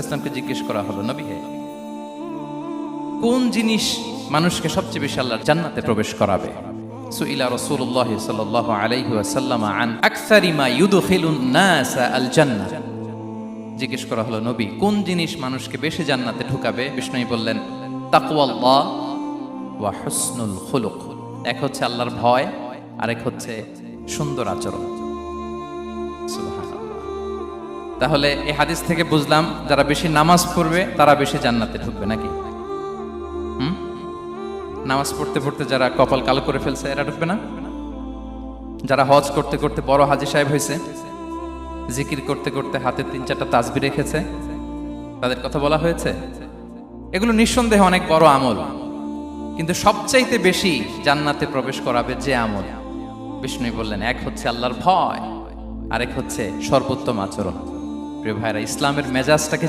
ইসলামকে জিজ্ঞেস করা হলো, নবী হে, কোন জিনিস মানুষকে সবচেয়ে বেশি আল্লাহর জান্নাতে প্রবেশ করাবে? সুইলা রাসূলুল্লাহ সাল্লাল্লাহু আলাইহি ওয়াসাল্লাম আন আকসারি মা ইউদখিলুন নাস আল জান্নাহ। জিজ্ঞেস করা হলো, নবী কোন জিনিস মানুষকে বেশি জান্নাতে ঢুকাবে? বিষ্ণু বললেন, তাকওয়াল্লাহ ওয়া হুসনুল খুলুক। এক হচ্ছে আল্লাহর ভয়, আরেক হচ্ছে সুন্দর আচরণ। সুবহানাল্লাহ। তাহলে এই হাদিস থেকে বুঝলাম যারা বেশি নামাজ পড়বে তারা বেশি জান্নাতে ঢুকবে নাকি? নামাজ পড়তে পড়তে যারা কপাল কালো করে ফেলছে এরা ঢুকবে না? যারা হজ করতে করতে বড় হাজী সাহেব হয়েছে, জিকির করতে করতে হাতে 3-4টা তাসবিহ রেখেছে, তাদের কথা বলা হয়েছে। এগুলো নিঃসন্দেহে অনেক বড় আমল, কিন্তু সবচাইতে বেশি জান্নাতে প্রবেশ করাবে যে আমল, বিষ্ণু বললেন, এক হচ্ছে আল্লাহর ভয়, আরেক হচ্ছে সর্বোত্তম আচরণ। প্রিয় ভাইরা, ইসলামের মেজাজটাকে